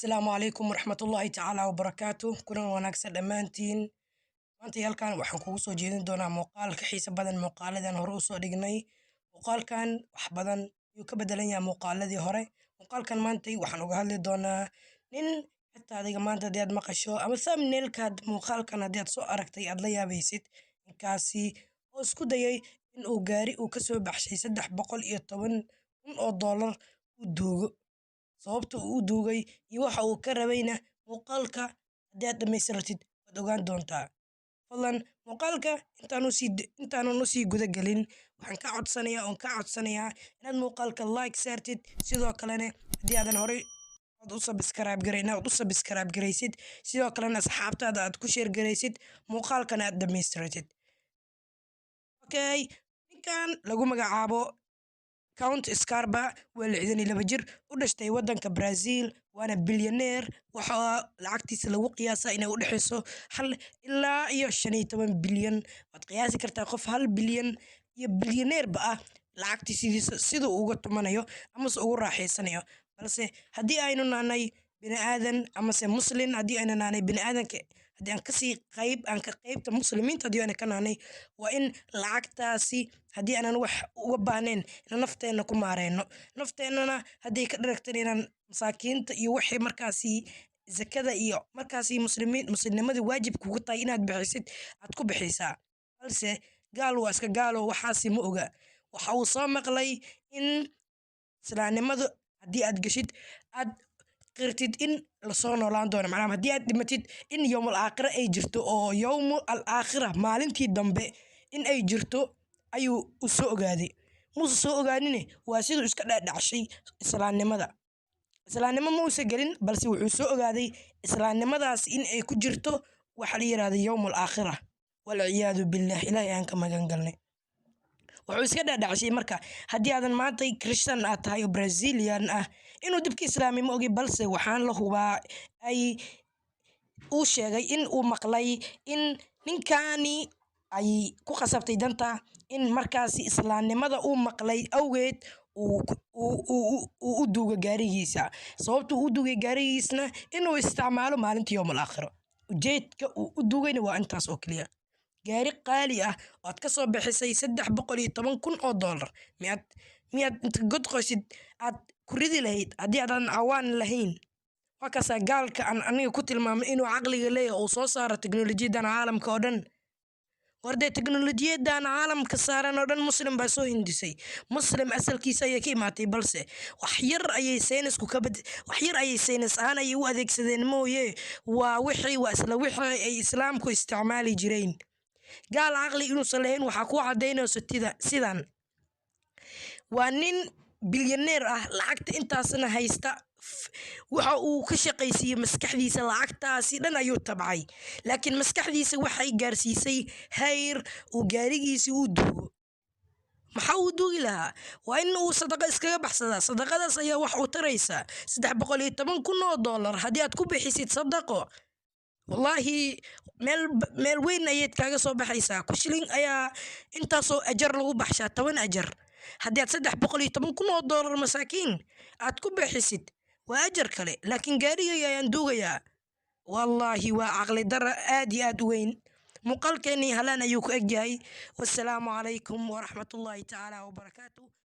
Asalaamu calaykum waraxmatullaahi tacaala wabarakaatuh. Kulan wanaagsan dhammaantiin. Maanta halkan waxaan kugu soo jeedin doonaa muuqaal ka xiiso badan muuqaaladan hore u soo dhignay. Muuqaalkan wax badan ayuu ka bedelan yahay muuqaaladii hore. Muuqaalkan maanta waxaan uga hadli doonaa nin xitaa adiga maanta haddii aad maqasho ama thumbnailkaad muuqaalkan haddii aad soo aragtay aad la yaabaysid. Ninkaasi oo isku dayay in uu gaari uu ka soo baxshay 310,000 oo doolar u duugo. Sababta uu u duugay iyo waxa uu ka rabayna muuqaalka haddii aad dhammaystiratid waad ogaan doontaa. Fadlan muuqaalka intaanan u sii guda gelin waxaan ka codsanayaa inaad muuqaalka like saartid, sidoo kalena haddii aadan horey aad u subscribe garaysid, sidoo kalena asxaabtaada aad ku share garaysid muuqaalkana aad dhammaystiratid. Okay, ninkan lagu magacaabo Count Scarpa waa 62 jir u dhashtay waddanka Brazil, waana billionaire. Waxa lacagtiisa lagu qiyaasaa inay u dhaxayso 1 ilaa 15 bilyan. Waad qiyaasi kartaa qof 1 bilyan iyo billionaire ba ah lacagtiisa siduu uga tumanayo ama ugu raaxaysanayo. Balse haddii aynu nahnay bini'aadan ama muslim, haddii aynu nahnay bini'aadanka, haddii aan ka qaybta muslimiinta haddii aynu ka nahnay, waa in lacagtaasi haddii aanan wax uga baahnayn inaan nafteena ku maareyno. Nafteennana haddii ka dharagtan inaan masaakiinta iyo wixii markaasi zakada iyo markaasi muslimnimadii waajib kugu tahay inaad bixisid aad ku bixisaa. Balse gaal waa iska gaalo, waxaasi ma oga. Waxa uu soo maqlay in islaamnimadu haddii aad gashid aad qirtid in la soo noolaan doono, macnaha haddii aad dhimatid in yawmul aakhira ay jirto, oo yawmul aakhira maalintii dambe in ay jirto ayuu u soo ogaaday. Muuse soo ogaanine waa siduu iska dhaadhacshay islaamnimada. Islaamnimo ma uusan gelin, balse wuxuu soo ogaaday islaamnimadaas in ay ku jirto waxa la yiraahdo yawmul aakhira. Wal ciyaadu billah, ilaahay aan ka magan galnay. Wuxuu iska dhaadhacshay marka haddii aadan maanta Christian aad tahay oo Brazilian ah inuu dibka islaami ma ogi, balse waxaan la hubaa uu sheegay in uu maqlay in ninkani ay ku qasabtay danta in markaasi islaamnimada uu maqlay awgeed u duuga gaarigiisa. Sababta uu u duugay gaarigiisna inuu isticmaalo maalinta yawmul aakhira. Ujeedka uu u duugayna waa intaas oo kaliya. Gaari qaali ah oo aad ka soo bixisay 310,000 oo doolar miyaad inta god qoysid aad ku ridi lahayd haddii aadan awaan lahayn. Waa kaasaa gaalka aan aniga ku tilmaamay inuu caqliga leeyahay oo soo saaro teknolojiyadan caalamka oo dhan. Wardee teknolojiyadan caalamka saaran oo dhan muslim baa soo hindisay. Muslim asalkiisa ayay ka imaatay, balse wax yar ayay saynis ahaan ay u adeegsadeen mooye waa isla wixii ay islaamku isticmaali jireen. Gaal caqli inuusan lahayn waxaa ku cadaynayso sidan. Waa nin billionaire ah, lacagta intaasna haysta. Waxa uu ka shaqaysiiyey maskaxdiisa, lacagtaasi dhan ayuu tabcay, laakiin maskaxdiisa waxay gaarsiisay heer uu gaarigiisii u duugo. Maxaa uu duugi lahaa? Waa in uu sadaqa iskaga baxsadaa. Sadaqadaas ayaa wax u taraysa 310,000 oo doolar haddii aad ku bixisid sadaqo. Wallahi meel weyn ayaad kaaga soo baxaysaa. Ku shilin ayaa intaasoo ajar lagu baxshaa, 10 ajar. Haddii aad 310,000 oo doolar masaakiin aad ku bixisid waa ajar kale, laakiin gaarigayga ayaan duugayaa. Wallahi waa caqli darro aad iyo aad u weyn. muuqaalkeennii halaan ayuu ku egyahay. Wassalaamu calaykum waraxmatullaahi tacaala wabarakaatuh.